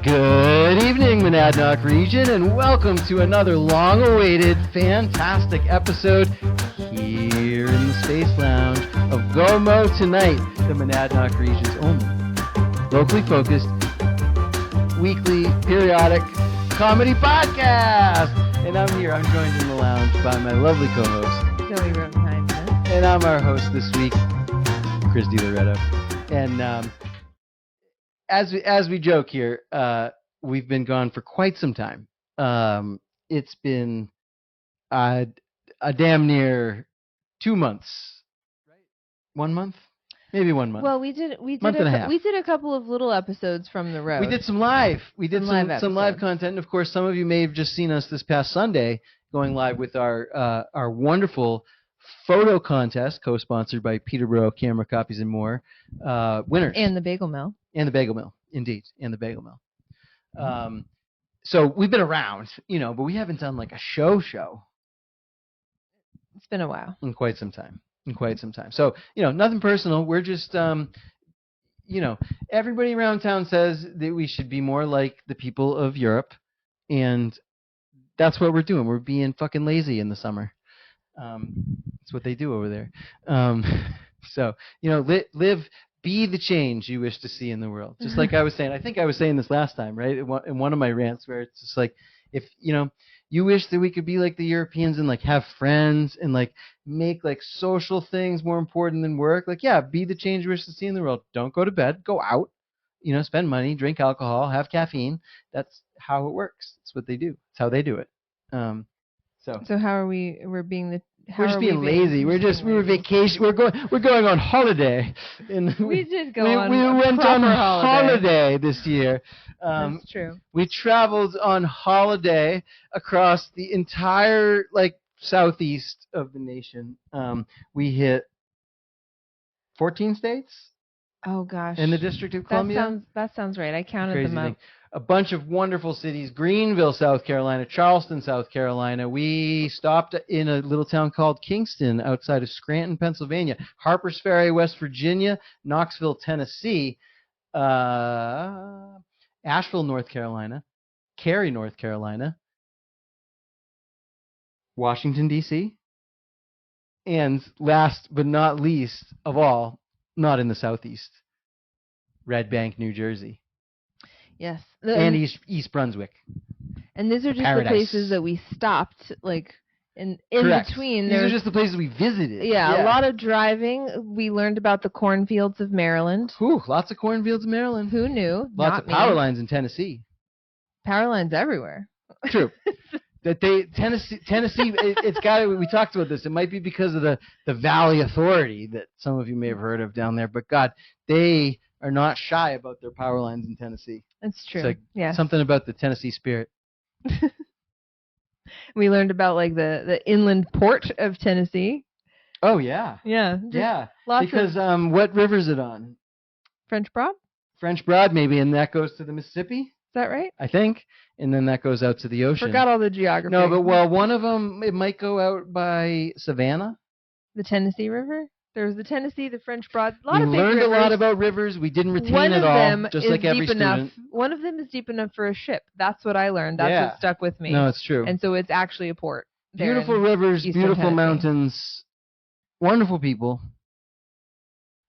Good evening, Monadnock region, and welcome to another long-awaited, fantastic episode here in the Space Lounge of Gomo Tonight, the Monadnock region's only locally focused, weekly, periodic comedy podcast. And I'm here, I'm joined in the lounge by my lovely co-host, Zoe Rotenheim, and I'm our host this week, Chris DiLoretto. And as we joke here, we've been gone for quite some time. It's been a damn near 2 months, right? 1 month, maybe 1 month. Well, we did a couple of little episodes from the road. We did some live. We did some live content. And of course, some of you may have just seen us this past Sunday going live with our wonderful photo contest, co-sponsored by Peterborough Camera Copies and More. Winners and the Bagel Mill. And the Bagel Mill, indeed, and the Bagel Mill. So we've been around, but we haven't done like a show. It's been a while. In quite some time. So, nothing personal. We're just, everybody around town says that we should be more like the people of Europe, and that's what we're doing. We're being fucking lazy in the summer. That's what they do over there. So, live. Be the change you wish to see in the world. Just like I was saying. I think I was saying this last time, right? In one of my rants where it's just like, if, you wish that we could be like the Europeans and like have friends and like make like social things more important than work. Like, yeah, be the change you wish to see in the world. Don't go to bed. Go out. Spend money, drink alcohol, have caffeine. That's how it works. That's what they do. It's how they do it. So how are we? We're just being lazy. We're vacation. We're going on holiday. We did go on. We went on holiday this year. That's true. We traveled on holiday across the entire southeast of the nation. We hit 14 states. Oh gosh. In the District of Columbia. That sounds right. I counted them up. A bunch of wonderful cities: Greenville, South Carolina; Charleston, South Carolina. We stopped in a little town called Kingston outside of Scranton, Pennsylvania; Harpers Ferry, West Virginia; Knoxville, Tennessee; Asheville, North Carolina; Cary, North Carolina; Washington, D.C., and last but not least of all, not in the Southeast, Red Bank, New Jersey. Yes. And East Brunswick. And these are just the places that we stopped, in Correct. between. These are just the places we visited. Yeah, a lot of driving. We learned about the cornfields of Maryland. Ooh, lots of cornfields of Maryland. Who knew? Lots of power lines in Tennessee. Power lines everywhere. True. Tennessee, it's got to. We talked about this. It might be because of the Valley Authority that some of you may have heard of down there. But God, they are not shy about their power lines in Tennessee. That's true. It's something about the Tennessee spirit. We learned about the inland port of Tennessee. Oh yeah. Yeah. Yeah. Because what river is it on? French Broad. French Broad, maybe, and that goes to the Mississippi. Is that right? I think, and then that goes out to the ocean. Forgot all the geography. No, but one of them, it might go out by Savannah. The Tennessee River. There's the Tennessee, the French Broad. We learned a lot about rivers. We didn't retain it all, just like every student. One of them is deep enough for a ship. That's what I learned. That's what stuck with me. No, it's true. And so it's actually a port. Beautiful rivers, beautiful mountains, wonderful people.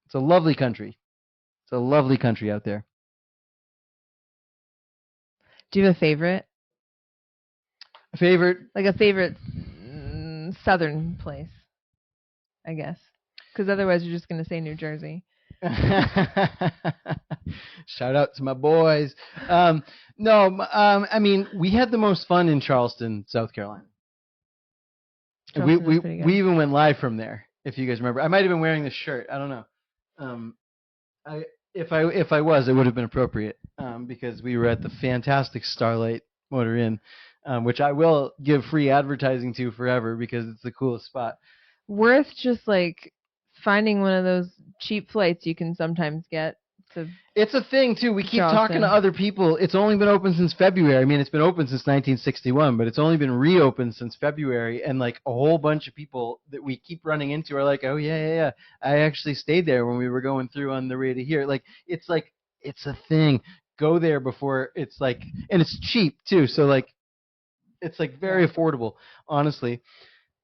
It's a lovely country. It's a lovely country out there. Do you have a favorite? A favorite? Like a favorite southern place, I guess. Because otherwise you're just going to say New Jersey. Shout out to my boys. I mean, we had the most fun in Charleston, South Carolina. We even went live from there, if you guys remember. I might have been wearing this shirt. I don't know. If I was, it would have been appropriate because we were at the fantastic Starlight Motor Inn, which I will give free advertising to forever because it's the coolest spot. Worth just finding one of those cheap flights you can sometimes get to. It's a thing too. We keep talking to other people. It's only been open since February. I mean, it's been open since 1961, but it's only been reopened since February. And like a whole bunch of people that we keep running into are like, oh yeah. I actually stayed there when we were going through on the way to here. It's a thing. go there before it's like, and it's cheap too. So like, it's like very affordable, honestly,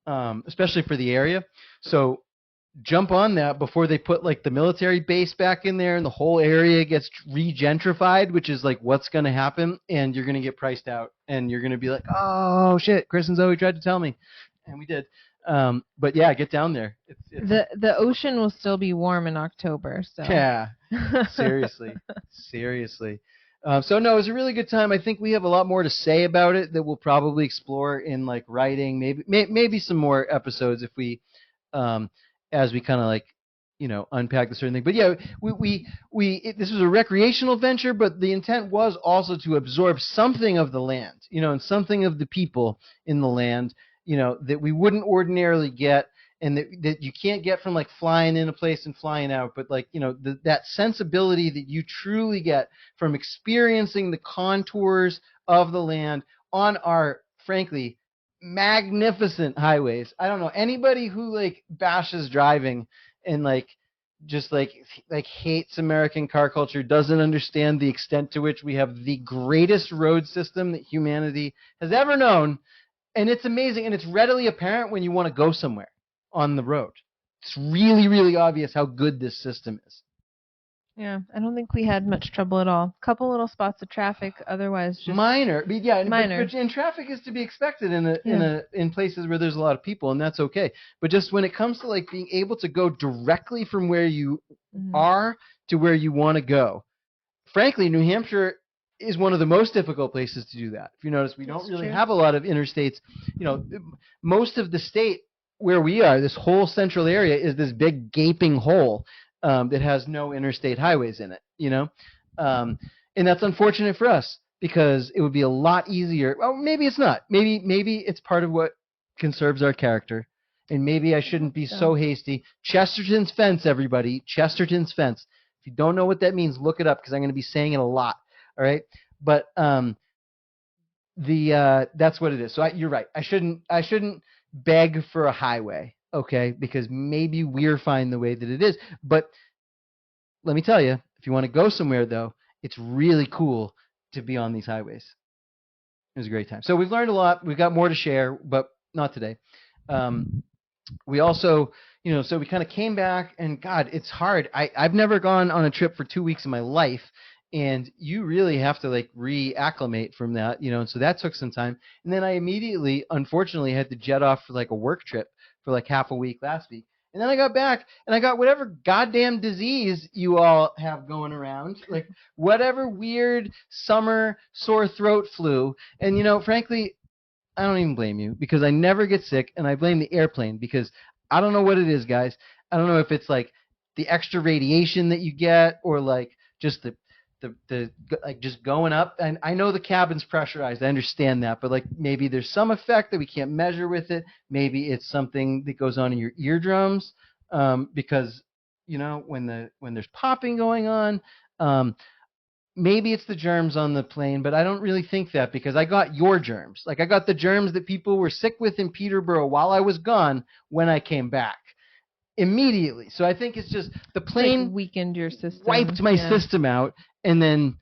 especially for the area. So jump on that before they put like the military base back in there and the whole area gets regentrified, which is like what's going to happen, and you're going to get priced out, and you're going to be like, oh shit, Chris and Zoe tried to tell me, and we did. But yeah, get down there. It's the ocean will still be warm in October, so yeah, seriously. So no, it was a really good time. I think we have a lot more to say about it that we'll probably explore in like writing, maybe some more episodes if we, as we kind of like, unpack the certain thing. But yeah, this was a recreational venture, but the intent was also to absorb something of the land, and something of the people in the land, that we wouldn't ordinarily get, and that you can't get from like flying in a place and flying out, but like, that sensibility that you truly get from experiencing the contours of the land on our, frankly, magnificent highways. I don't know anybody who like bashes driving and like just like hates American car culture doesn't understand the extent to which we have the greatest road system that humanity has ever known. And it's amazing, and it's readily apparent when you want to go somewhere on the road. It's really, really obvious how good this system is. Yeah, I don't think we had much trouble at all. Couple little spots of traffic, otherwise just minor. But yeah, minor. But traffic is to be expected in places where there's a lot of people, and that's okay. But just when it comes to like being able to go directly from where you are to where you want to go, frankly, New Hampshire is one of the most difficult places to do that. If you notice, we don't really have a lot of interstates. Most of the state where we are, this whole central area, is this big gaping hole that has no interstate highways in it. And that's unfortunate for us because it would be a lot easier. Well, maybe it's not. Maybe it's part of what conserves our character. And maybe I shouldn't be so hasty. Chesterton's Fence, everybody. Chesterton's Fence. If you don't know what that means, look it up because I'm going to be saying it a lot. All right, but that's what it is. So you're right. I shouldn't beg for a highway, okay? Because maybe we're fine the way that it is. But let me tell you, if you want to go somewhere though, it's really cool to be on these highways. It was a great time. So we've learned a lot. We've got more to share, but not today. We also, so we kind of came back, and God, it's hard. I've never gone on a trip for 2 weeks in my life, and you really have to like reacclimate from that, and so that took some time. And then I immediately, unfortunately, had to jet off for like a work trip for like half a week last week. And then I got back, and I got whatever goddamn disease you all have going around, like whatever weird summer sore throat flu. And, frankly, I don't even blame you because I never get sick, and I blame the airplane because I don't know what it is, guys. I don't know if it's like the extra radiation that you get or like just the like just going up. And I know the cabin's pressurized. I understand that, but like maybe there's some effect that we can't measure with it. Maybe it's something that goes on in your eardrums because when there's popping going on. Maybe it's the germs on the plane, but I don't really think that because I got your germs. Like I got the germs that people were sick with in Peterborough while I was gone when I came back immediately. So I think it's just the plane like weakened your system, wiped my system out, and then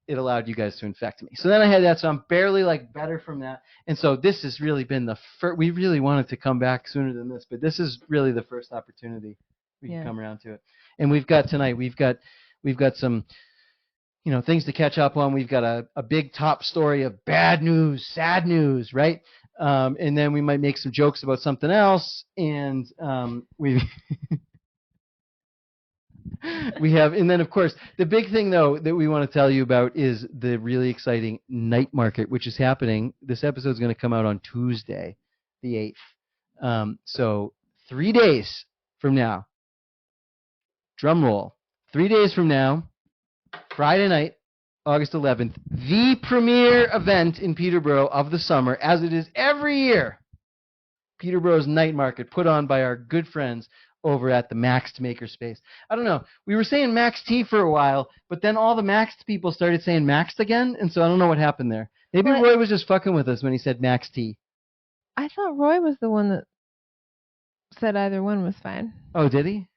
it allowed you guys to infect me. So then I had that, so I'm barely like better from that. And so this has really been the first. We really wanted to come back sooner than this, but this is really the first opportunity we can come around to it. And we've got tonight. We've got some things to catch up on. We've got a big top story of bad news, sad news, right? And then we might make some jokes about something else. And we have, and then of course, the big thing though that we want to tell you about is the really exciting night market, which is happening. This episode is going to come out on Tuesday, the 8th. So 3 days from now, drum roll, 3 days from now, Friday night, August 11th, the premier event in Peterborough of the summer, as it is every year. Peterborough's night market put on by our good friends over at the Maxed Makerspace. I don't know. We were saying Max T for a while, but then all the Maxed people started saying Maxed again, and so I don't know what happened there. Maybe Roy was just fucking with us when he said Max T. I thought Roy was the one that said either one was fine. Oh, did he?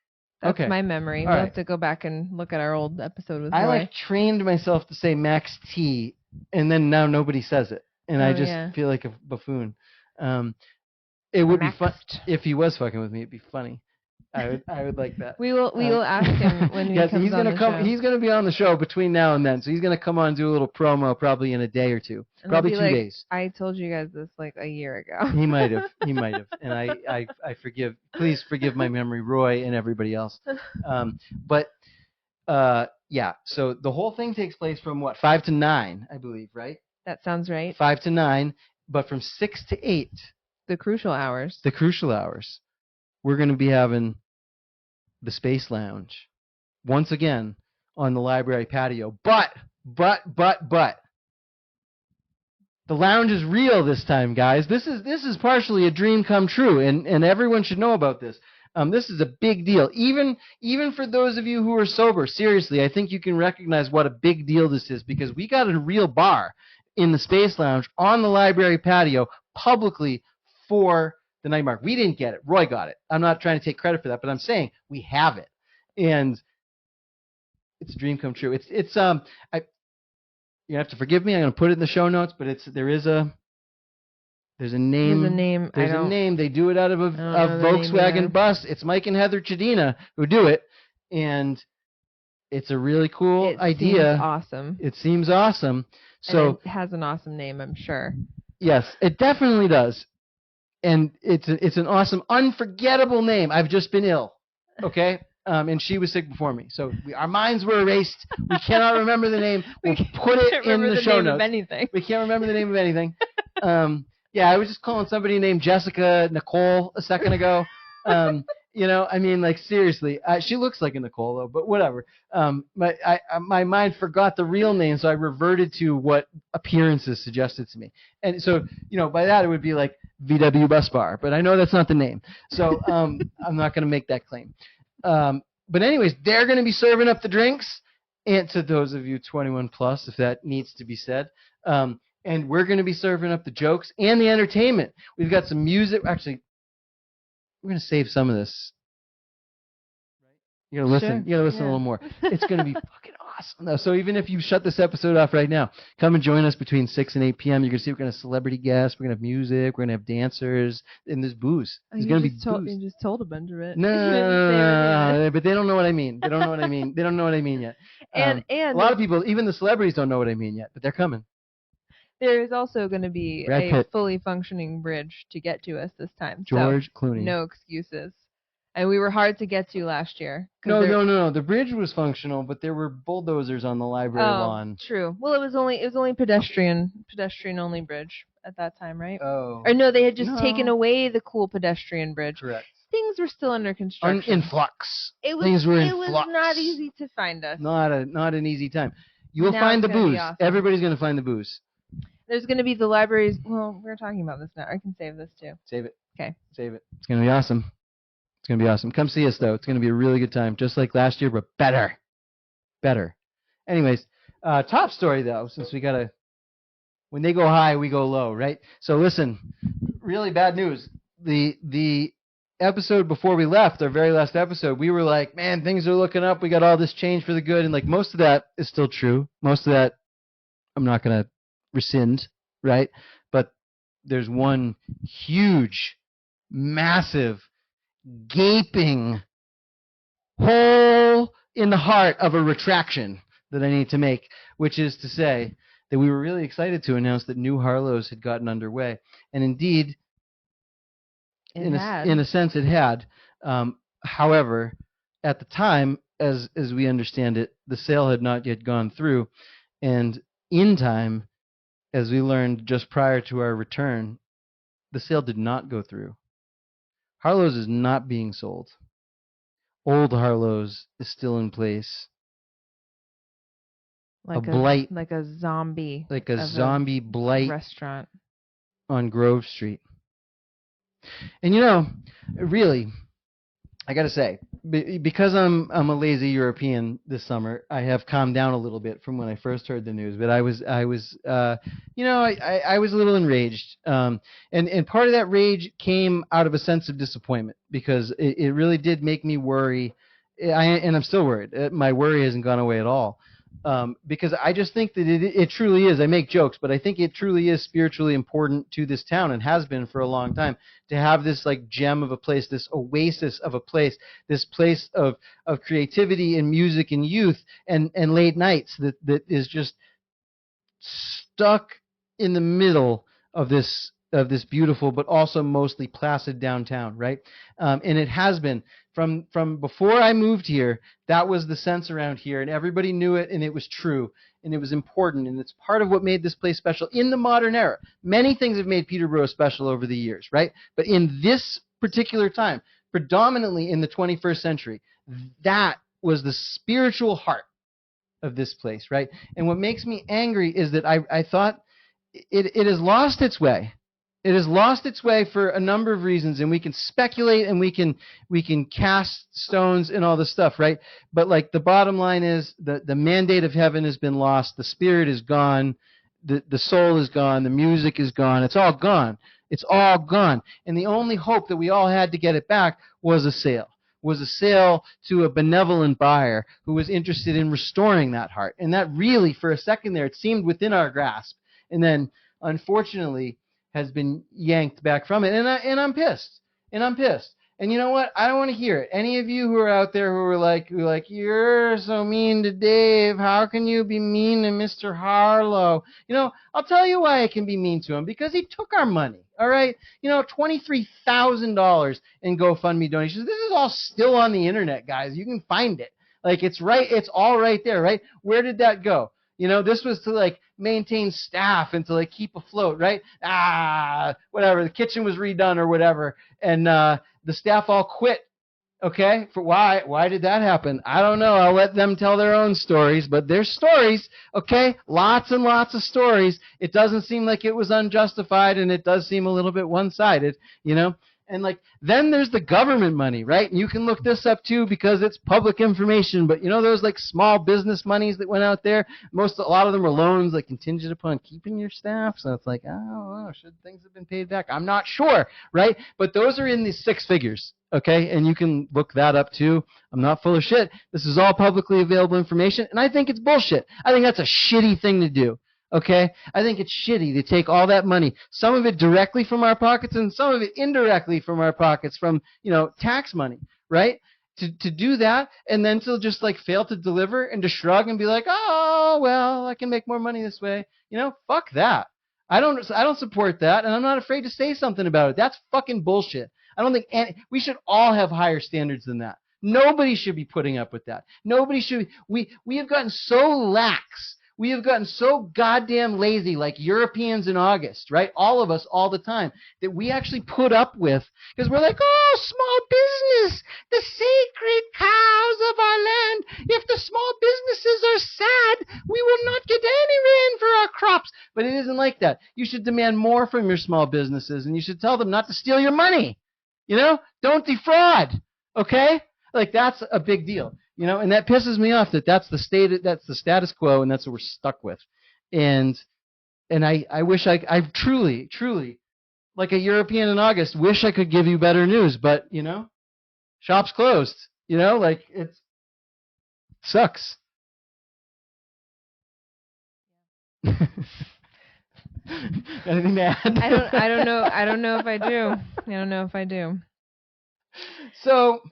That's Okay. my memory. All We'll right. have to go back and look at our old episode with I Roy. like trained myself to say Max T, and then now nobody says it, and I just feel like a buffoon. It would be fun if he was fucking with me. It'd be funny. I would like that. We will ask him when he comes he's on gonna the come. show. He's gonna be on the show between now and then, so he's gonna come on and do a little promo probably in a day or two, And probably he'll 2 be like, days. I told you guys this like a year ago. He might have, and I forgive. Please forgive my memory, Roy, and everybody else. But yeah. So the whole thing takes place from what 5 to 9, I believe, right? That sounds right. 5 to 9, but from 6 to 8. The crucial hours. The crucial hours. We're going to be having the Space Lounge once again on the library patio. But the lounge is real this time, guys. This is partially a dream come true, and everyone should know about this. This is a big deal. Even for those of you who are sober, seriously, I think you can recognize what a big deal this is, because we got a real bar in the Space Lounge on the library patio publicly for the night mark. We didn't get it. Roy got it. I'm not trying to take credit for that, but I'm saying we have it. And it's a dream come true. You have to forgive me. I'm going to put it in the show notes, but there's a name. There's a name. There's a name. They do it out of a Volkswagen bus. It's Mike and Heather Chedina who do it, and it's a really cool idea. Seems awesome. It seems awesome. So and it has an awesome name, I'm sure. Yes, it definitely does, and it's an awesome, unforgettable name. I've just been ill. Okay. And she was sick before me, so our minds were erased. We cannot remember the name. We'll put it in the show notes. We can't remember the name of anything. Yeah, I was just calling somebody named Jessica Nicole a second ago. I mean, like, seriously. She looks like a Nicole, though, but whatever. My mind forgot the real name, so I reverted to what appearances suggested to me. And so, by that, it would be like VW Bus Bar, but I know that's not the name. So I'm not going to make that claim. But anyways, they're going to be serving up the drinks, and to those of you 21 plus, if that needs to be said. And we're going to be serving up the jokes and the entertainment. We've got some music. Actually, we're going to save some of this. You got to listen. Sure. You got to listen a little more. It's going to be fucking awesome, though. So even if you shut this episode off right now, come and join us between 6 and 8 p.m. You're going to see we're going to have celebrity guests. We're going to have music. We're going to have dancers. And there's booze. There's going to be booze. You just told a bunch of it. No, but they don't know what I mean. They don't know what I mean. They don't know what I mean yet. And a lot of people, even the celebrities, don't know what I mean yet, but they're coming. There is also going to be a fully functioning bridge to get to us this time. George Clooney. No excuses. And we were hard to get to last year. No. The bridge was functional, but there were bulldozers on the library lawn. True. Well, it was only pedestrian only bridge at that time, right? Oh. Or no, they had just taken away the cool pedestrian bridge. Correct. Things were still under construction. In flux. Things were in flux. It was not easy to find us. Not an easy time. You will find the booze. Awesome. Everybody's going to find the booze. There's going to be the libraries. Well, we're talking about this now. I can save this too. Save it. Okay. Save it. It's going to be awesome. It's going to be awesome. Come see us, though. It's going to be a really good time, just like last year, but better. Better. Anyways, top story, though, since we got to... When they go high, we go low, right? So listen, really bad news. The episode before we left, our very last episode, we were like, man, things are looking up. We got all this change for the good. And, like, most of that is still true. Most of that I'm not going to rescind, right? But there's one huge, massive, gaping hole in the heart of a retraction that I need to make, which is to say that we were really excited to announce that New Harlow's had gotten underway. And indeed, in a sense, it had. However, at the time, as we understand it, the sale had not yet gone through. And in time, as we learned just prior to our return, the sale did not go through. Harlow's is not being sold. Old Harlow's is still in place. Like a zombie. Like a zombie blight restaurant on Grove Street. And really, I got to say, because I'm a lazy European this summer, I have calmed down a little bit from when I first heard the news. But I was I was a little enraged, and part of that rage came out of a sense of disappointment, because it really did make me worry and I'm still worried. My worry hasn't gone away at all. Because I just think that it truly is. I make jokes, but I think it truly is spiritually important to this town and has been for a long time to have this like gem of a place, this oasis of a place, this place of creativity and music and youth and late nights that is just stuck in the middle of this beautiful but also mostly placid downtown, right? And it has been from before I moved here. That was the sense around here, and everybody knew it, and it was true, and it was important, and it's part of what made this place special in the modern era. Many things have made Peterborough special over the years, right? But in this particular time, predominantly in the 21st century, that was the spiritual heart of this place, right? And what makes me angry is that I thought it has lost its way. It has lost its way for a number of reasons, and we can speculate and we can cast stones and all this stuff, right? But like the bottom line is the mandate of heaven has been lost. The spirit is gone. The soul is gone. The music is gone. It's all gone. It's all gone. And the only hope that we all had to get it back was a sale. Was a sale to a benevolent buyer who was interested in restoring that heart. And that really, for a second there, it seemed within our grasp. And then, unfortunately, has been yanked back from it. And I'm pissed. And I'm pissed. And you know what? I don't want to hear it. Any of you who are out there who are like, you're so mean to Dave. How can you be mean to Mr. Harlow? You know, I'll tell you why I can be mean to him. Because he took our money. All right? You know, $23,000 in GoFundMe donations. This is all still on the internet, guys. You can find it. Like, it's right. It's all right there, right? Where did that go? You know, this was to like maintain staff and to like keep afloat, right? Whatever. The kitchen was redone or whatever, and the staff all quit. Okay, for why? Why did that happen? I don't know. I'll let them tell their own stories, but there's stories. Okay, lots and lots of stories. It doesn't seem like it was unjustified, and it does seem a little bit one-sided, you know. And like then there's the government money, right? And you can look this up too because it's public information. But you know those like small business monies that went out there. A lot of them are loans, like contingent upon keeping your staff. So it's like, oh, should things have been paid back? I'm not sure, right? But those are in the six figures, okay? And you can look that up too. I'm not full of shit. This is all publicly available information, and I think it's bullshit. I think that's a shitty thing to do. Okay? I think it's shitty to take all that money, some of it directly from our pockets and some of it indirectly from our pockets from, you know, tax money, right? To do that and then to just like fail to deliver and to shrug and be like, "Oh, well, I can make more money this way." You know, fuck that. I don't support that, and I'm not afraid to say something about it. That's fucking bullshit. I don't think we should all have higher standards than that. Nobody should be putting up with that. Nobody should be. We have gotten so lax. We have gotten so goddamn lazy, like Europeans in August, right? All of us, all the time, that we actually put up with, because we're like, oh, small business, the sacred cows of our land. If the small businesses are sad, we will not get any rain for our crops. But it isn't like that. You should demand more from your small businesses, and you should tell them not to steal your money. You know, don't defraud, okay? Like, that's a big deal. You know, and that pisses me off that's the status quo, and that's what we're stuck with. And I wish I truly, like a European in August, wish I could give you better news, but, you know, shop's closed. You know, like, it sucks. Anything to add? I don't know. I don't know if I do. I don't know if I do. So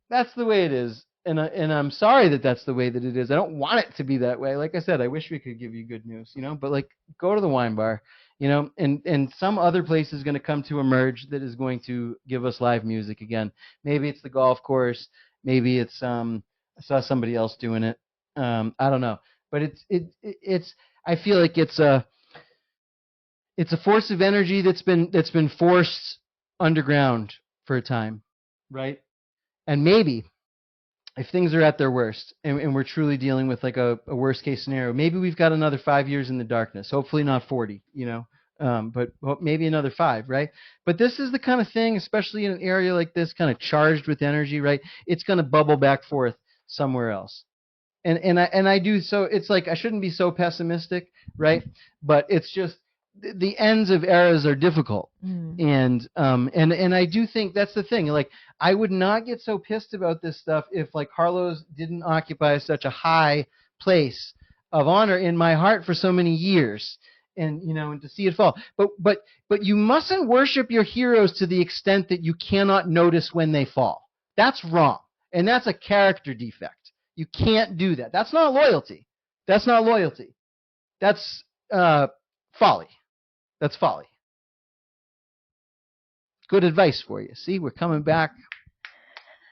that's the way it is. And I'm sorry that that's the way that it is. I don't want it to be that way. Like I said, I wish we could give you good news, you know. But like, go to the wine bar, you know, and some other place is going to come to emerge that is going to give us live music again. Maybe it's the golf course. Maybe it's I saw somebody else doing it. I don't know. But it's I feel like it's a force of energy that's been forced underground for a time, right? And maybe, if things are at their worst and we're truly dealing with like a worst case scenario, maybe we've got another 5 years in the darkness. Hopefully not 40, you know, but maybe another 5, right? But this is the kind of thing, especially in an area like this, kind of charged with energy, right? It's going to bubble back forth somewhere else. And I do, so it's like I shouldn't be so pessimistic, right? But it's just the ends of eras are difficult. And I do think that's the thing. Like, I would not get so pissed about this stuff if like Carlos didn't occupy such a high place of honor in my heart for so many years, and and to see it fall. But you mustn't worship your heroes to the extent that you cannot notice when they fall. That's wrong, and that's a character defect. You can't do that. That's not loyalty. That's not loyalty. That's folly. That's folly. Good advice for you. See, we're coming back.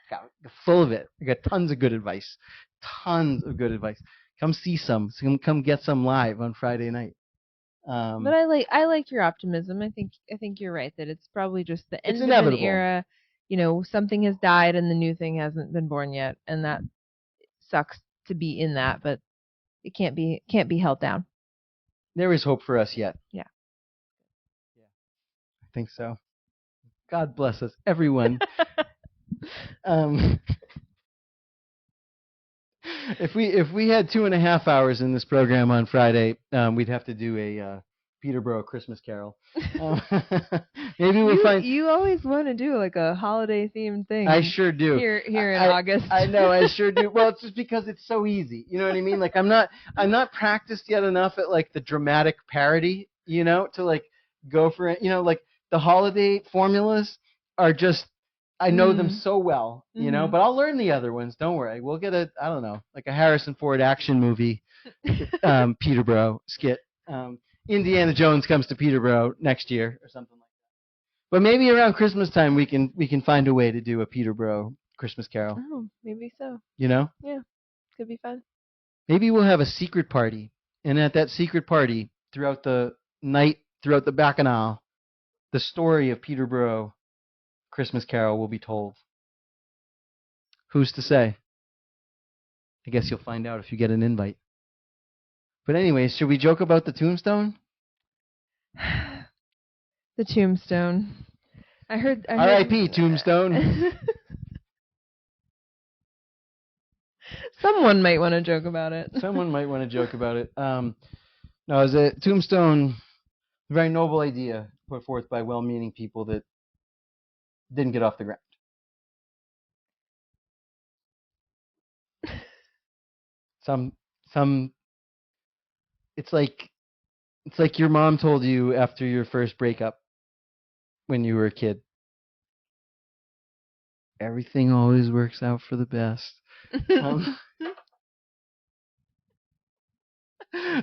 Got full of it. I got tons of good advice. Tons of good advice. Come see some. Come get some live on Friday night. But I like your optimism. I think you're right that it's probably just the end of an era. Something has died and the new thing hasn't been born yet, and that sucks to be in that, but it can't be held down. There is hope for us yet. Yeah. I think so. God bless us, everyone. If we had 2.5 hours in this program on Friday, we'd have to do a Peterborough Christmas Carol. Maybe we'll find. You always want to do like a holiday themed thing. I sure do. Here in August. I know, I sure do. Well, it's just because it's so easy. You know what I mean? Like I'm not practiced yet enough at like the dramatic parody. To like go for it. Like the holiday formulas are just. I know them so well, but I'll learn the other ones. Don't worry. We'll get I don't know, like a Harrison Ford action movie, Peterborough skit. Indiana Jones comes to Peterborough next year or something like that. But maybe around Christmas time we can find a way to do a Peterborough Christmas Carol. Oh, maybe so. Yeah, could be fun. Maybe we'll have a secret party, and at that secret party, throughout the night, throughout the Bacchanal, the story of Peterborough Christmas Carol will be told. Who's to say? I guess you'll find out if you get an invite. But anyways, should we joke about the tombstone? The tombstone. I heard R.I.P. Tombstone. Someone might want to joke about it. No, it's a tombstone, a very noble idea put forth by well-meaning people that didn't get off the ground. Some it's like your mom told you after your first breakup when you were a kid. Everything always works out for the best.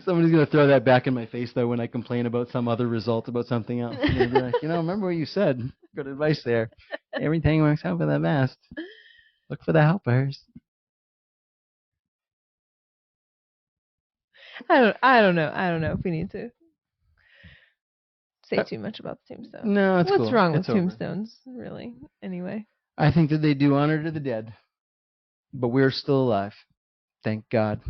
Somebody's going to throw that back in my face, though, when I complain about some other result about something else. They'll be like, remember what you said. Good advice there. Everything works out for the best. Look for the helpers. I don't know if we need to say too much about the tombstone. No, it's What's cool. wrong with tombstones, really, anyway? I think that they do honor to the dead. But we're still alive. Thank God.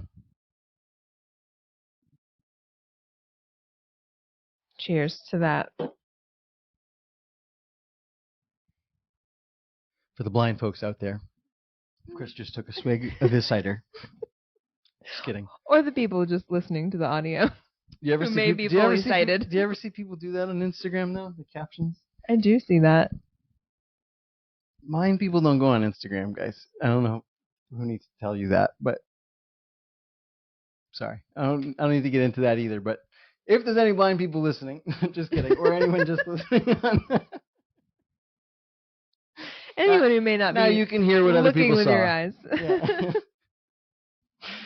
Cheers to that. For the blind folks out there, Chris just took a swig of his cider. Just kidding. Or the people just listening to the audio. You ever who see may be fully sighted. Do you ever see people do that on Instagram now? The captions? I do see that. Blind people don't go on Instagram, guys. I don't know who needs to tell you that, but sorry. I don't need to get into that either, but if there's any blind people listening, just kidding, or anyone just listening on anyone who may not be now you can hear what other people looking with saw. your eyes. Yeah.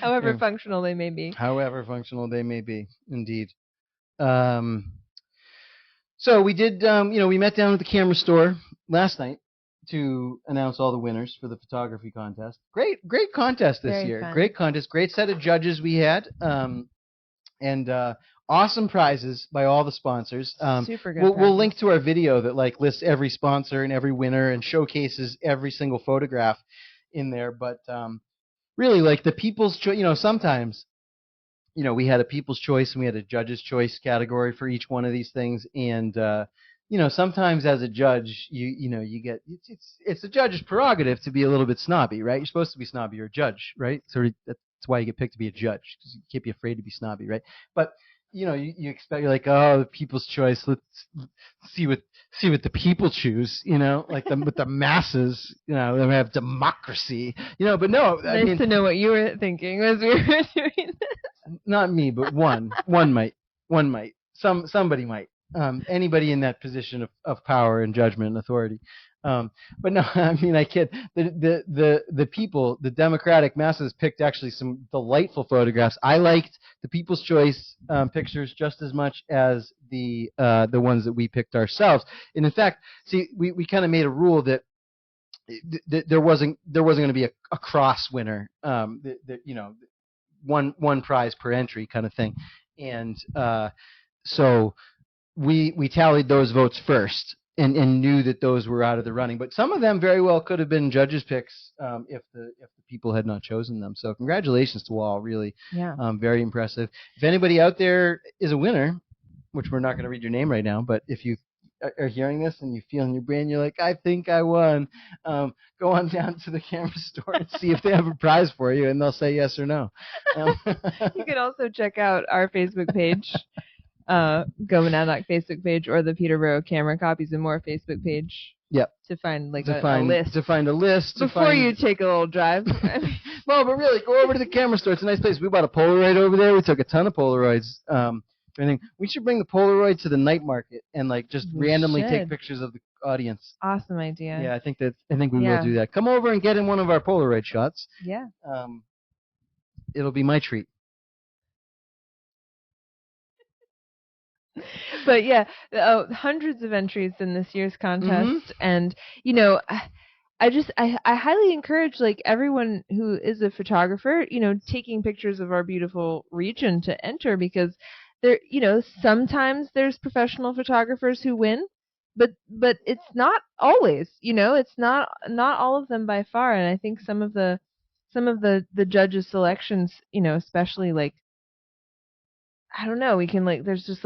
However functional they may be. However functional they may be, indeed. So we did, we met down at the camera store last night to announce all the winners for the photography contest. Great contest this year. Fun. Great contest. Great set of judges we had. And awesome prizes by all the sponsors. Super good. We'll link to our video that lists every sponsor and every winner and showcases every single photograph in there. But really, the people's choice. Sometimes, we had a people's choice and we had a judge's choice category for each one of these things. And sometimes as a judge, you get it's a judge's prerogative to be a little bit snobby, right? You're supposed to be snobby. You're a judge, right? So that's why you get picked to be a judge, because you can't be afraid to be snobby, right? But you expect, you're like, oh, the people's choice. Let's see what the people choose. Like with the masses. They have democracy. But no, I mean, to know what you were thinking as we were doing this. Not me, but one might, somebody might. Anybody in that position of power and judgment and authority. But no, I mean, I kid. The people, the democratic masses, picked actually some delightful photographs. I liked the People's Choice pictures just as much as the ones that we picked ourselves. And in fact, see, we kind of made a rule that there wasn't going to be a cross winner. One prize per entry kind of thing, and so we tallied those votes first and knew that those were out of the running. But some of them very well could have been judges' picks if the people had not chosen them. So congratulations to all, really. Yeah. Very impressive. If anybody out there is a winner, which we're not going to read your name right now, but if you are hearing this and you feel in your brain, you're like, I think I won, go on down to the camera store and see if they have a prize for you, and they'll say yes or no. You can also check out our Facebook page, Go Monadnock Facebook page, or the Peterborough Camera Copies and More Facebook page. Yep. To find a list. To find a list. Before you take a little drive. Well, but really, go over to the camera store. It's a nice place. We bought a Polaroid over there. We took a ton of Polaroids. I think we should bring the Polaroid to the night market and just randomly take pictures of the audience. Awesome idea. Yeah, I think we will do that. Come over and get in one of our Polaroid shots. Yeah. It'll be my treat. But yeah, hundreds of entries in this year's contest, and I highly encourage everyone who is a photographer, taking pictures of our beautiful region to enter, because there, sometimes there's professional photographers who win, but it's not always, it's not all of them by far. And I think some of the judges' selections, especially I don't know, we can there's just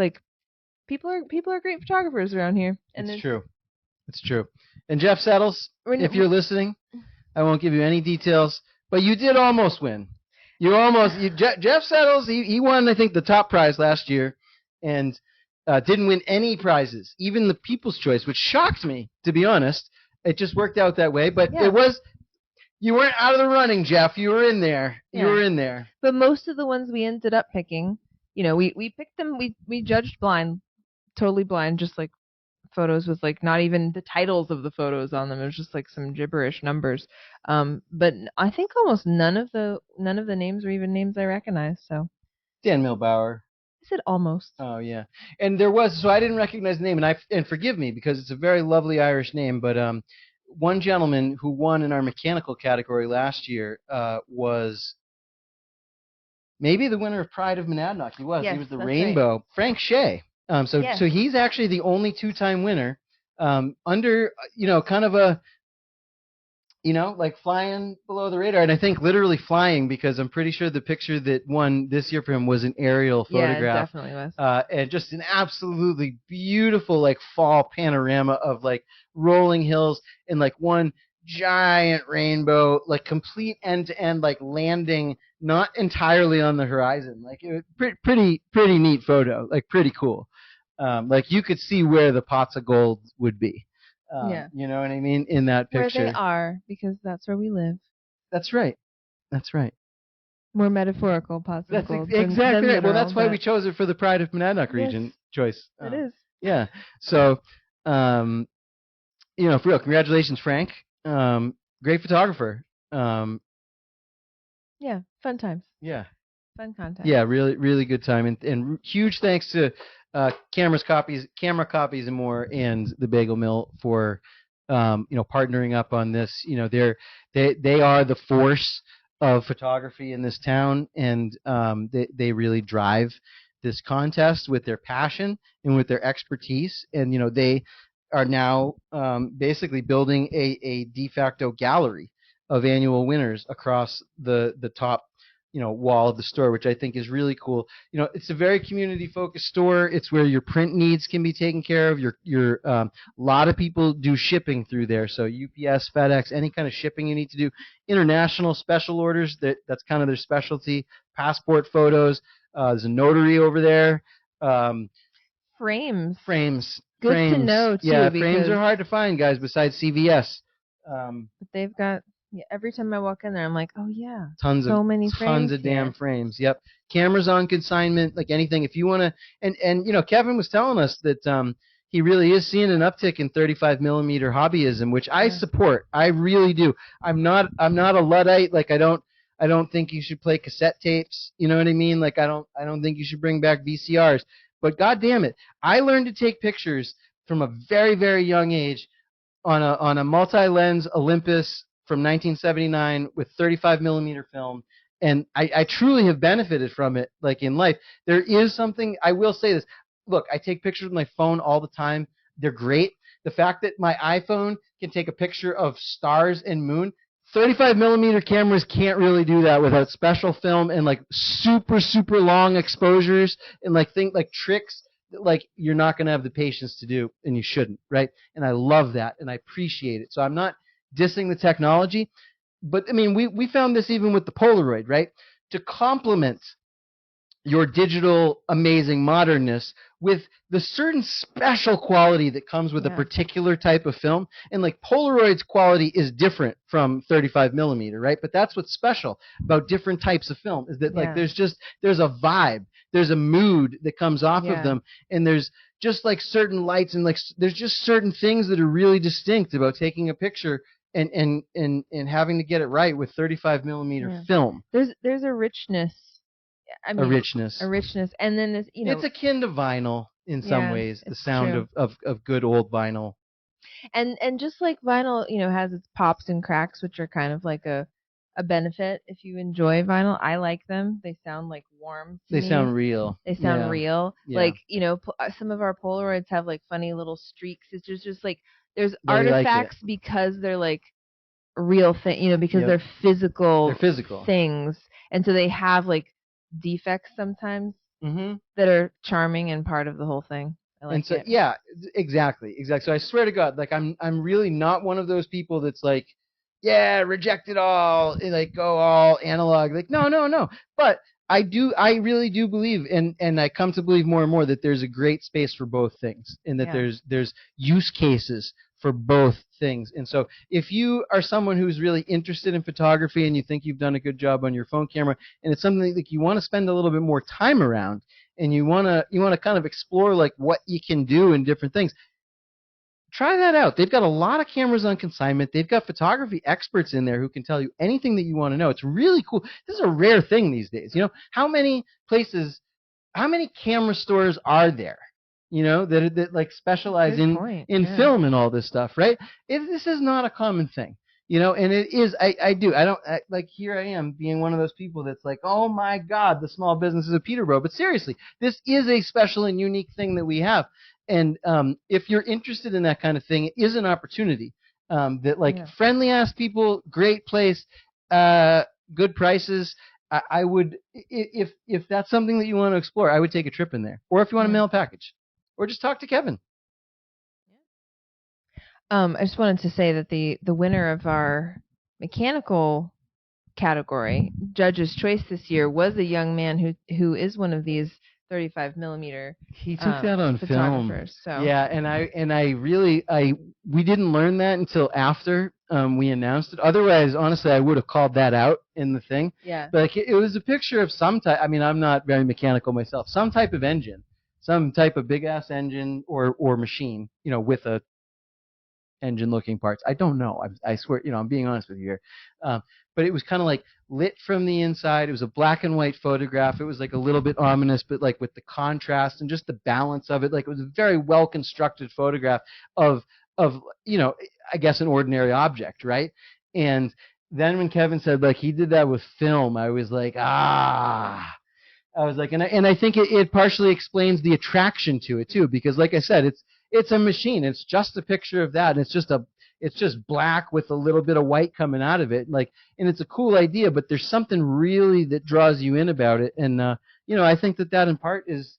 people are great photographers around here. And it's true. It's true. And Jeff Settles, if you're listening, I won't give you any details, but you did almost win. Jeff Settles, he won, I think, the top prize last year, and didn't win any prizes, even the People's Choice, which shocked me, to be honest. It just worked out that way, but you weren't out of the running, Jeff. You were in there. You were in there. But most of the ones we ended up picking, we picked them, we judged blind, totally blind, just photos with not even the titles of the photos on them. It was just some gibberish numbers. But I think almost none of the names were even names I recognize. So Dan Milbauer. I said almost. Oh yeah, and there was, so I didn't recognize the name, and forgive me because it's a very lovely Irish name. But one gentleman who won in our mechanical category last year was maybe the winner of Pride of Monadnock. He was. Yes, he was the Rainbow. Right. Frank Shea. So he's actually the only two-time winner, under, kind of a, flying below the radar. And I think literally flying, because I'm pretty sure the picture that won this year for him was an aerial photograph. Yeah, it definitely was. And just an absolutely beautiful, fall panorama of, rolling hills and, one giant rainbow, complete end-to-end, landing not entirely on the horizon. It was pretty neat photo, pretty cool. You could see where the pots of gold would be. You know what I mean? In that picture. Where they are, because that's where we live. That's right. That's right. More metaphorical pots of gold. Exactly right. Well, that's why we chose it for the Pride of Monadnock region choice. It is. Yeah. So, for real, congratulations, Frank. Great photographer. Yeah, fun times. Yeah. Fun content. Yeah, really, really good time, and huge thanks to Camera Copies and More, and the Bagel Mill for partnering up on this. They are the force of photography in this town, and they really drive this contest with their passion and with their expertise, and they are now basically building a de facto gallery of annual winners across the top wall of the store, which I think is really cool. It's a very community focused store. It's where your print needs can be taken care of. Your a lot of people do shipping through there, so UPS, FedEx, any kind of shipping you need to do. International special orders, that's kind of their specialty. Passport photos, There's a notary over there. Frames. Good to know too. Yeah, frames are hard to find, guys. Besides CVS, but they've got. Yeah, every time I walk in there, I'm like, oh yeah, tons of damn frames. Yep, cameras on consignment, like anything. If you want to, and Kevin was telling us that he really is seeing an uptick in 35 millimeter hobbyism, which I support. I really do. I'm not a Luddite. Like I don't think you should play cassette tapes. You know what I mean? Like I don't think you should bring back VCRs. But God damn it, I learned to take pictures from a very, very young age on a multi-lens Olympus from 1979 with 35 millimeter film, and I truly have benefited from it. Like in life, there is something I will say this. Look, I take pictures with my phone all the time. They're great. The fact that my iPhone can take a picture of stars and moon, 35 millimeter cameras can't really do that without special film and like super, super long exposures and like tricks that like you're not going to have the patience to do, and you shouldn't, right? And I love that and I appreciate it. So I'm not dissing the technology, but I mean, we found this even with the Polaroid, right? To complement your digital amazing modernness with the certain special quality that comes with a particular type of film. And like Polaroid's quality is different from 35 millimeter, right? But that's what's special about different types of film is that like there's a vibe, there's a mood that comes off of them, and there's just like certain lights and like there's just certain things that are really distinct about taking a picture and having to get it right with 35 millimeter film. There's a richness. I mean, a richness, and then this, it's akin to vinyl in some ways. The sound of good old vinyl, and just like vinyl, has its pops and cracks, which are kind of like a benefit if you enjoy vinyl. I like them. They sound like warm. They sound real. They sound real. Yeah. Like some of our Polaroids have like funny little streaks. It's just like there's artifacts because they're like real thing. Because they're physical. Things, and so they have like defects sometimes that are charming and part of the whole thing. I like it. Yeah, exactly. So I swear to God, like I'm really not one of those people that's like, yeah, reject it all, like go all analog. Like no. But I really do believe, and I come to believe more and more that there's a great space for both things, and that there's use cases for both things. And so if you are someone who's really interested in photography and you think you've done a good job on your phone camera, and it's something that you want to spend a little bit more time around, and you want to kind of explore like what you can do in different things, try that out. They've got a lot of cameras on consignment. They've got photography experts in there who can tell you anything that you want to know. It's really cool. This is a rare thing these days. How many camera stores are there? That like specialize in film and all this stuff, right? This is not a common thing, and it is. Like here I am being one of those people that's like, oh my God, the small businesses of Peterborough. But seriously, this is a special and unique thing that we have. And if you're interested in that kind of thing, it is an opportunity. Friendly ass people, great place, good prices. I would, if that's something that you want to explore, I would take a trip in there. Or if you want to mail a package. Or just talk to Kevin. I just wanted to say that the winner of our mechanical category, Judge's Choice this year, was a young man who is one of these 35 millimeter. He took that on film. So. Yeah, and we didn't learn that until after we announced it. Otherwise, honestly, I would have called that out in the thing. Yeah. But like, it was a picture of some type. I mean, I'm not very mechanical myself. Some type of engine. Some type of big ass engine or machine, with a engine looking parts. I don't know. I swear, I'm being honest with you here. But it was kind of like lit from the inside. It was a black and white photograph. It was like a little bit ominous, but like with the contrast and just the balance of it, like it was a very well constructed photograph of I guess an ordinary object, right? And then when Kevin said like he did that with film, I was like, I was like, and I think it partially explains the attraction to it too, because like I said, it's a machine. It's just a picture of that, and it's just black with a little bit of white coming out of it, like, and it's a cool idea, but there's something really that draws you in about it, and I think that in part is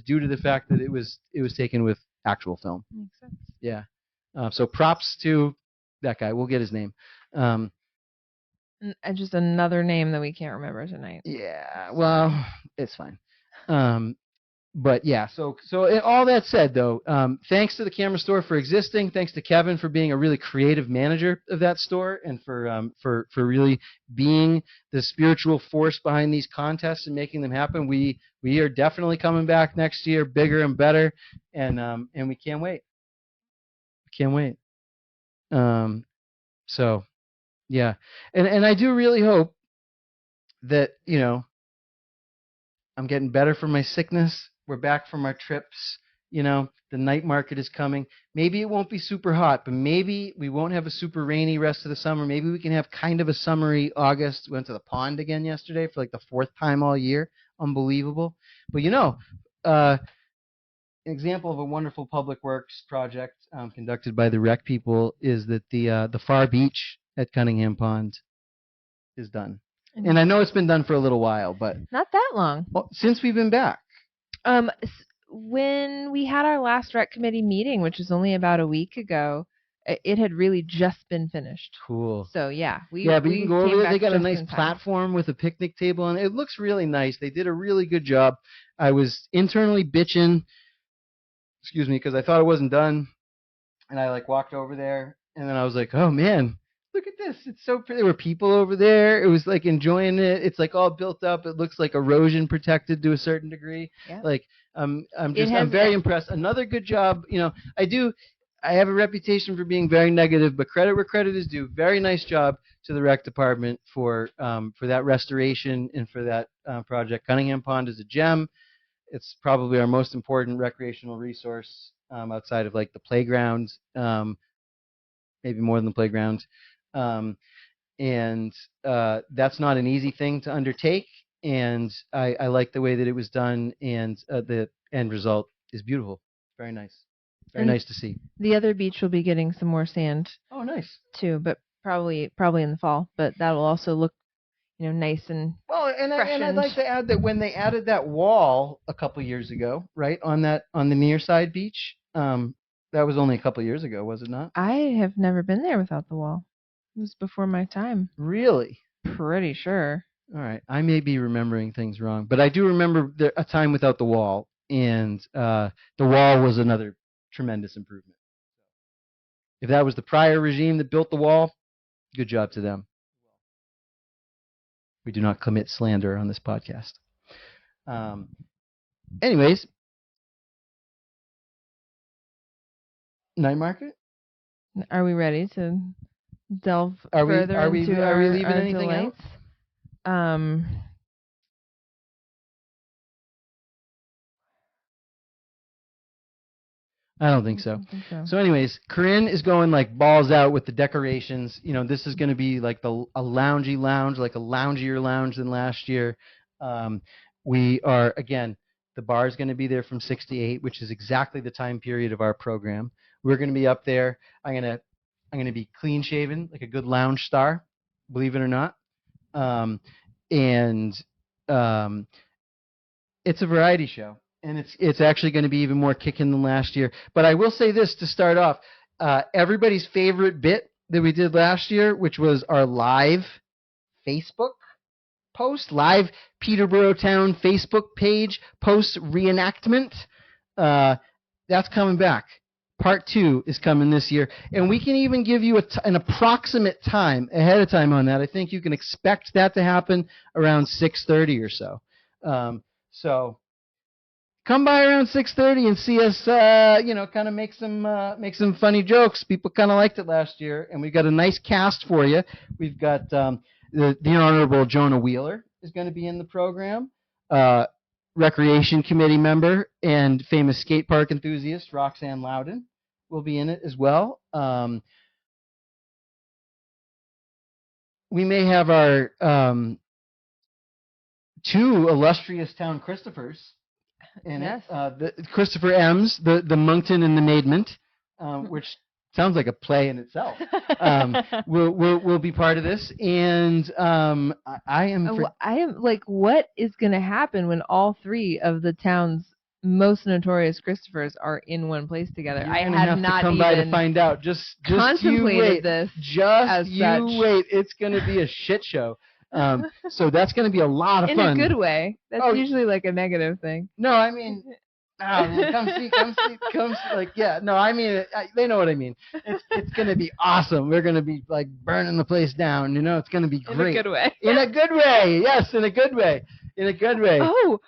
due to the fact that it was taken with actual film. Makes sense. Yeah. So props to that guy. We'll get his name. And just another name that we can't remember tonight. Yeah, well, it's fine. But yeah, so all that said, though, thanks to the camera store for existing. Thanks to Kevin for being a really creative manager of that store, and for really being the spiritual force behind these contests and making them happen. We are definitely coming back next year, bigger and better, and we can't wait. Can't wait. So yeah, and I do really hope that I'm getting better from my sickness. We're back from our trips. The night market is coming. Maybe it won't be super hot, but maybe we won't have a super rainy rest of the summer. Maybe we can have kind of a summery August. We went to the pond again yesterday for like the 4th time all year. Unbelievable. But an example of a wonderful public works project conducted by the rec people is that the far beach at Cunningham Pond is done. And I know it's been done for a little while, but not that long. Well, since we've been back. When we had our last rec committee meeting, which was only about a week ago, it had really just been finished. Cool. So yeah, but you can go over there. They got a nice platform with a picnic table, and it looks really nice. They did a really good job. I was internally bitching, because I thought it wasn't done, and I walked over there, and then I was like, oh man, look at this. It's so pretty. There were people over there. It was enjoying it. It's all built up. It looks erosion protected to a certain degree. Yeah. I'm very impressed. Another good job. I have a reputation for being very negative, but credit where credit is due. Very nice job to the rec department for that restoration and for that project. Cunningham Pond is a gem. It's probably our most important recreational resource outside of the playground, maybe more than the playground. And that's not an easy thing to undertake. And I like the way that it was done, and the end result is beautiful. Very nice. Very nice to see. The other beach will be getting some more sand. Oh, nice. Too, but probably in the fall. But that will also look, nice and I'd like to add that when they added that wall a couple years ago, right on the near side beach, that was only a couple years ago, was it not? I have never been there without the wall. It was before my time. Really? Pretty sure. All right. I may be remembering things wrong, but I do remember a time without the wall, and the wall was another tremendous improvement. If that was the prior regime that built the wall, good job to them. We do not commit slander on this podcast. Anyways, night market? Are we ready to delve further into are we leaving anything delights? out? I don't think so. So anyways, Corinne is going balls out with the decorations. This is going to be a loungy lounge, a loungier lounge than last year. We are, again, the bar is going to be there from 6 to 8, which is exactly the time period of our program. We're going to be up there. I'm going to be clean shaven, like a good lounge star, believe it or not. It's a variety show. And it's actually going to be even more kicking than last year. But I will say this to start off. Everybody's favorite bit that we did last year, which was our live Facebook post, live Peterborough Town Facebook page post reenactment. That's coming back. Part 2 is coming this year. And we can even give you an approximate time ahead of time on that. I think you can expect that to happen around 6:30 or so. So come by around 6:30 and see us, kind of make some funny jokes. People kind of liked it last year, and we've got a nice cast for you. We've got the Honorable Jonah Wheeler is going to be in the program, Recreation Committee member and famous skate park enthusiast Roxanne Loudon will be in it as well. We may have our 2 illustrious town Christophers in it. The Christopher M's, the Moncton and the Maidment, which sounds like a play in itself. Will be part of this, and I am what is going to happen when all 3 of the town's most notorious Christophers are in one place together? I have not come by to find out. Just contemplated you wait. This. Just you wait. It's going to be a shit show. So that's going to be a lot of fun. In a good way. That's usually like a negative thing. No, I mean, come see. Like, yeah, no, I mean, they know what I mean. It's going to be awesome. We're going to be like burning the place down. You know, it's going to be great. In a good way. In a good way. Yes, in a good way. In a good way. Oh,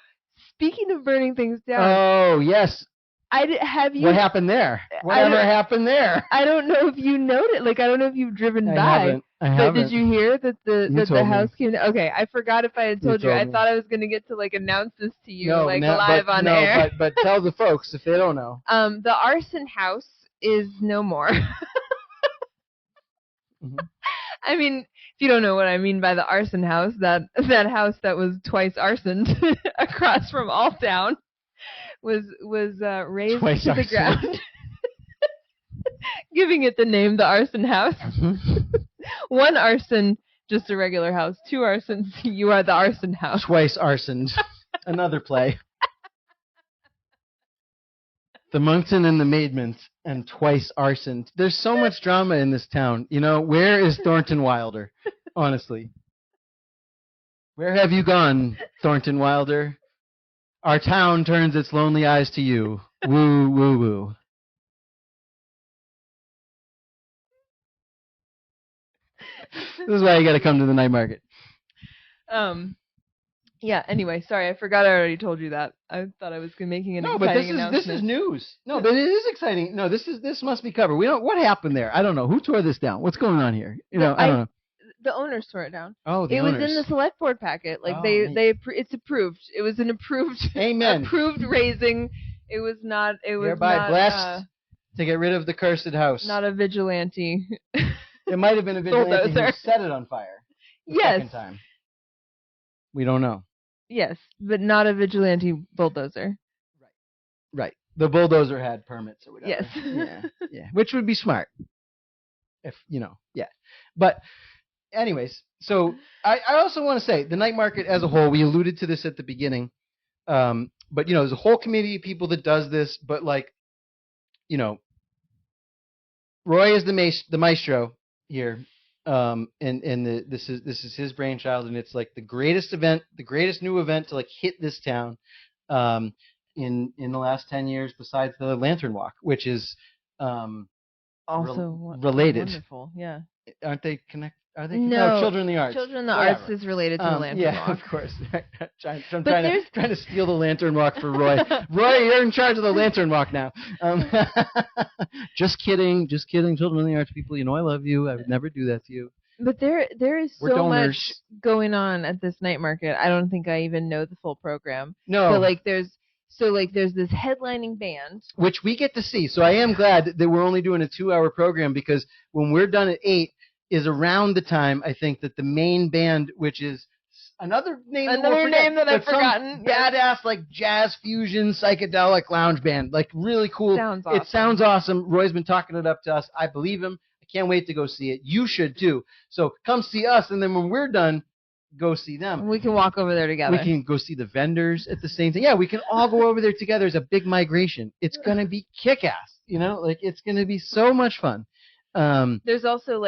speaking of burning things down. Oh, yes. Have you? What happened there? Whatever happened there? I don't know if you noticed. Like, I don't know if you've driven by. I haven't. But did you hear that the house came? Okay, I forgot if I had told you. I thought I was going to get to like announce this to you, live on air. But tell the folks if they don't know. The arson house is no more. Mm-hmm. I mean, if you don't know what I mean by the arson house, that house that was twice arsoned across from Alltown was razed twice to the ground, giving it the name the arson house. One arson, just a regular house. Two arsons, you are the arson house. Twice arsoned. Another play. The Monkton and the Maidments and twice arsoned. There's so much drama in this town. You know, where is Thornton Wilder? Honestly. Where have you gone, Thornton Wilder? Our town turns its lonely eyes to you. Woo, woo, woo. This is why you got to come to the night market. Yeah, anyway, sorry, I forgot I already told you that. I thought I was making an exciting announcement. This is news. No, but it is exciting. No, this must be covered. What happened there? I don't know. Who tore this down? What's going on here? I don't know. The owners tore it down. Oh, it was in the select board packet. Like it's approved. It was an approved Amen. Approved raising. It was not hereby blessed to get rid of the cursed house. Not a vigilante. It might have been a vigilante who set it on fire. Second time. We don't know. Yes, but not a vigilante bulldozer. Right. The bulldozer had permits or whatever. Yes. Yeah. Which would be smart. If, yeah. But anyways, so I also want to say the night market as a whole, we alluded to this at the beginning. But, there's a whole community of people that does this, but like, Roy is the maestro here. This is his brainchild, and it's like the greatest new event to like hit this town in the last 10 years, besides the Lantern Walk, which is also related. Wonderful, yeah. Aren't they connected? Are they? No, Children in the Arts. Children in the Arts is related to the Lantern Walk. Yeah, of course. I'm trying to steal the Lantern Walk for Roy. Roy, you're in charge of the Lantern Walk now. Just kidding. Children in the Arts people, I love you. I would never do that to you. But there is so much going on at this night market. I don't think I even know the full program. No. But there's this headlining band, which we get to see. So I am glad that we're only doing a 2-hour program, because when we're done at 8 is around the time I think that the main band, which is another name that I've forgotten, badass like jazz fusion psychedelic lounge band, like really cool. Sounds awesome. It sounds awesome. Roy's been talking it up to us. I believe him. I can't wait to go see it. You should too. So come see us, and then when we're done, go see them. We can walk over there together. We can go see the vendors at the same time. Yeah, we can all go over there together as a big migration. It's gonna be kick-ass. It's gonna be so much fun. There's also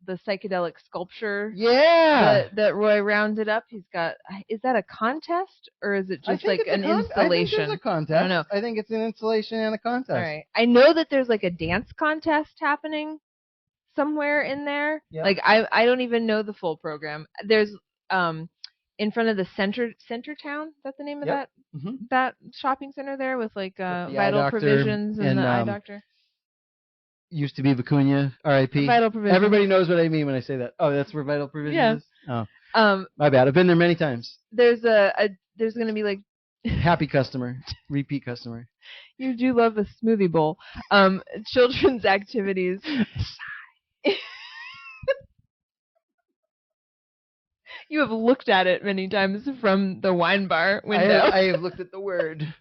the psychedelic sculpture. Yeah. That Roy rounded up. He's got. Is that a contest, or is it just like an installation? I think there's a contest. I don't know. I think it's an installation and a contest. All right. I know that there's a dance contest happening somewhere in there. Yep. I don't even know the full program. There's in front of the center town. That's the name of that shopping center there with Vital Provisions and the eye doctor. Used to be Vicuña, R.I.P. Vital Provisions. Everybody knows what I mean when I say that. Oh, that's where Vital Provisions is? Oh. My bad. I've been there many times. There's there's going to be happy customer, repeat customer. You do love a smoothie bowl. Children's activities. You have looked at it many times from the wine bar window. I have looked at the word.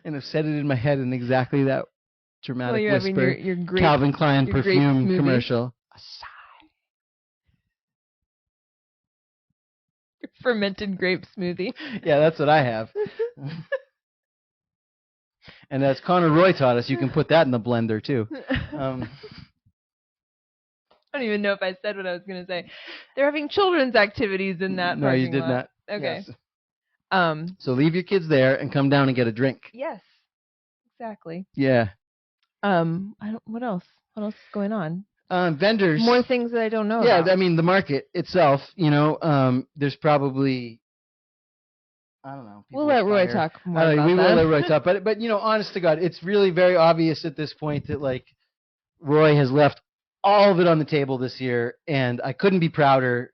And I've said it in my head in exactly that dramatic whisper. Your grape, Calvin Klein perfume commercial. A sigh. Your fermented grape smoothie. Yeah, that's what I have. And as Connor Roy taught us, you can put that in the blender too. I don't even know if I said what I was going to say. They're having children's activities in that parking lot. No, you did not. Okay. Yes. So leave your kids there and come down and get a drink. Yes. Exactly. Yeah. What else? What else is going on? Vendors. More things that I don't know about. Yeah, I mean, the market itself, there's probably, I don't know. We'll let Roy talk more about that. We will let Roy talk. But honest to God, it's really very obvious at this point that, like, Roy has left all of it on the table this year, and I couldn't be prouder.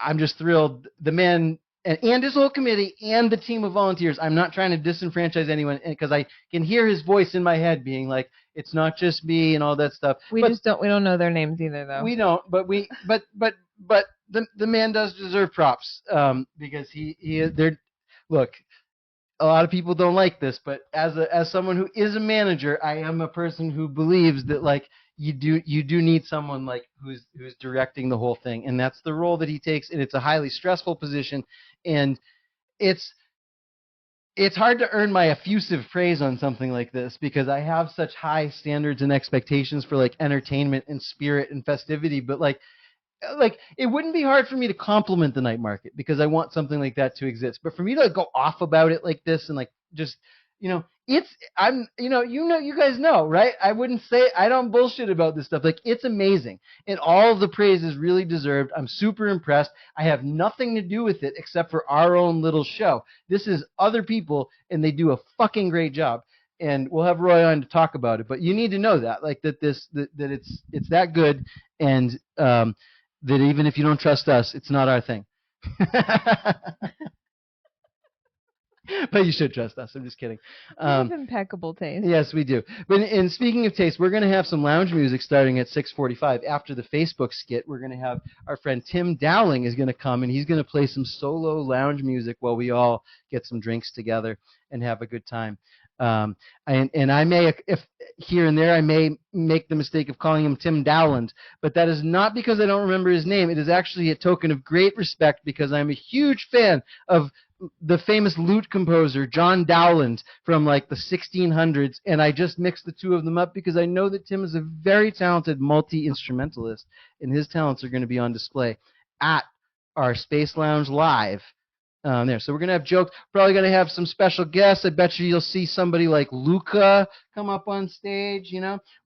I'm just thrilled. The man and his whole committee and the team of volunteers, I'm not trying to disenfranchise anyone because I can hear his voice in my head being like, it's not just me and all that stuff. We don't know their names either, though. We don't, but the man does deserve props because he is there. Look, a lot of people don't like this, but as someone who is a manager, I am a person who believes that, like, you do need someone like who's directing the whole thing, and that's the role that he takes, and it's a highly stressful position, and it's hard to earn my effusive praise on something like this because I have such high standards and expectations for, like, entertainment and spirit and festivity, but like it wouldn't be hard for me to compliment the night market because I want something like that to exist. But for me to, like, go off about it like this and, like, just, you guys know, right? I wouldn't say, I don't bullshit about this stuff. Like, it's amazing. And all of the praise is really deserved. I'm super impressed. I have nothing to do with it except for our own little show. This is other people, and they do a fucking great job. And we'll have Roy on to talk about it. But you need to know that, like, that it's that good, and that even if you don't trust us, it's not our thing. But you should trust us. I'm just kidding. We have impeccable taste. Yes, we do. But and speaking of taste, we're going to have some lounge music starting at 6:45 after the Facebook skit. We're going to have our friend Tim Dowling is going to come, and he's going to play some solo lounge music while we all get some drinks together and have a good time. And I may, if here and there, I may make the mistake of calling him Tim Dowland, but that is not because I don't remember his name. It is actually a token of great respect because I'm a huge fan of the famous lute composer John Dowland from, like, the 1600s, and I just mixed the two of them up because I know that Tim is a very talented multi-instrumentalist, and his talents are going to be on display at our Space Lounge Live. There. So we're going to have jokes. Probably going to have some special guests. I bet you'll see somebody like Luca come up on stage,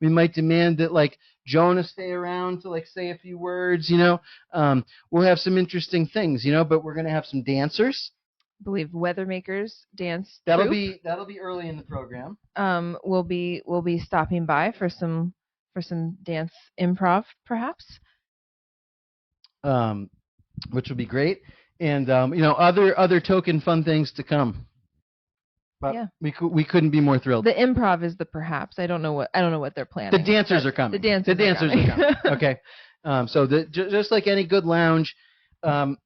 We might demand that, like, Jonah stay around to, like, say a few words, We'll have some interesting things, but we're going to have some dancers. I believe Weathermakers dance That'll troupe. be early in the program. We'll be stopping by for some dance improv, perhaps. Which will be great. And other token fun things to come. But yeah, we couldn't be more thrilled. The improv is the perhaps. I don't know what they're planning. The dancers are coming. The dancers are coming. Okay. So just like any good lounge, and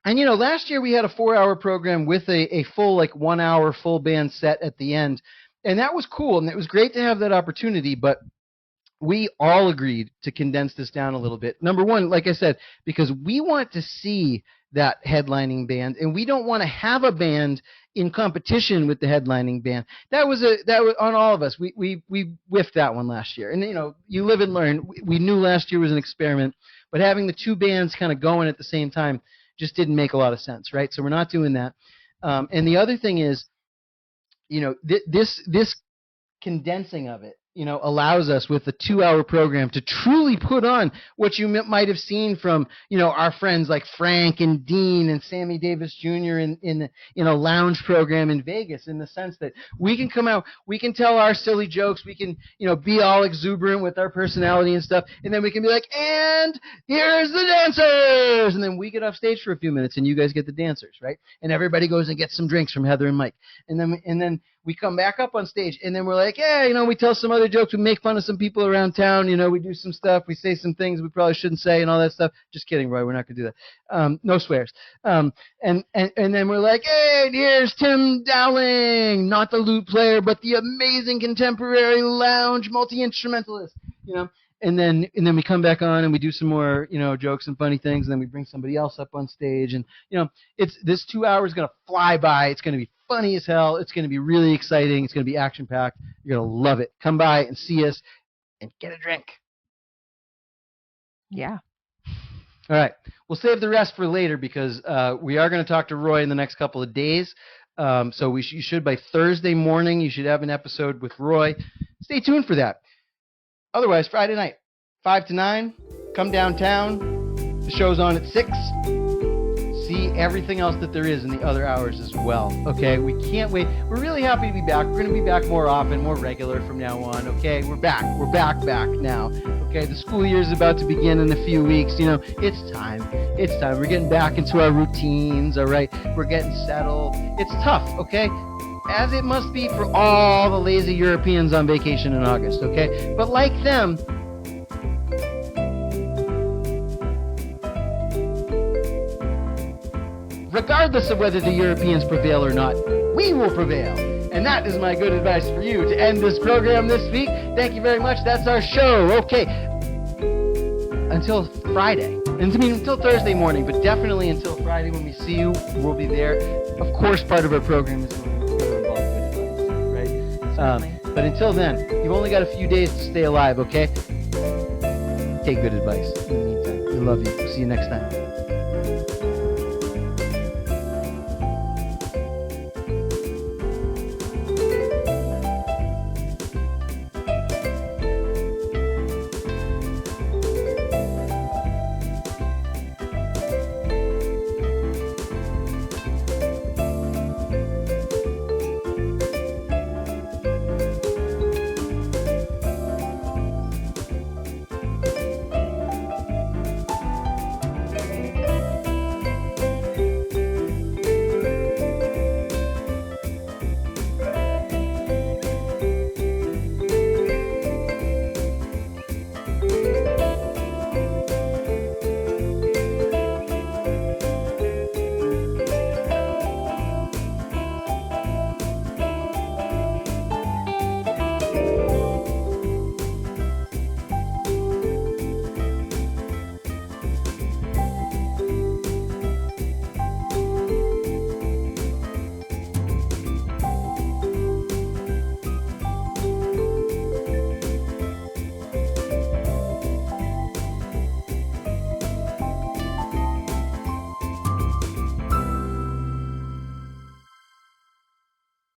last year we had a 4-hour program with a full, like, 1 hour full band set at the end, and that was cool, and it was great to have that opportunity. But we all agreed to condense this down a little bit. Number one, like I said, because we want to see that headlining band, and we don't want to have a band in competition with the headlining band. That was on all of us. We whiffed that one last year, and you live and learn. We knew last year was an experiment, but having the two bands kind of going at the same time just didn't make a lot of sense, right? So we're not doing that. And the other thing is, this condensing of it, allows us with a 2-hour program to truly put on what you might have seen from, our friends like Frank and Dean and Sammy Davis Jr. in a lounge program in Vegas, in the sense that we can come out, we can tell our silly jokes, we can, be all exuberant with our personality and stuff, and then we can be like, and here's the dancers, and then we get off stage for a few minutes and you guys get the dancers, right? And everybody goes and gets some drinks from Heather and Mike, and then we come back up on stage, and then we're like, yeah, we tell some other jokes, we make fun of some people around town, we do some stuff, we say some things we probably shouldn't say and all that stuff. Just kidding, Roy, we're not going to do that. No swears. And then we're like, hey, here's Tim Dowling, not the lute player, but the amazing contemporary lounge multi-instrumentalist, And then we come back on and we do some more, jokes and funny things, and then we bring somebody else up on stage, and it's this 2 hours is going to fly by. It's going to be funny as hell. It's going to be really exciting. It's going to be action packed. You're going to love it. Come by and see us and get a drink. Yeah. All right. We'll save the rest for later because we are going to talk to Roy in the next couple of days. So you should, by Thursday morning, you should have an episode with Roy. Stay tuned for that. Otherwise, Friday night, 5 to 9, come downtown. The show's on at 6. See everything else that there is in the other hours as well. Okay, we can't wait. We're really happy to be back. We're going to be back more often, more regular from now on. Okay, we're back. We're back now. Okay, the school year is about to begin in a few weeks. You know, it's time. It's time. We're getting back into our routines. All right, we're getting settled. It's tough. Okay, as it must be for all the lazy Europeans on vacation in August. Okay, but like them, regardless of whether the Europeans prevail or not, we will prevail. And that is my good advice for you to end this program this week. Thank you very much. That's our show. Okay. Until Friday. Until Thursday morning, but definitely until Friday when we see you, we'll be there. Of course, part of our program is involved good advice, right? But until then, you've only got a few days to stay alive, okay? Take good advice in the meantime. I love you. See you next time.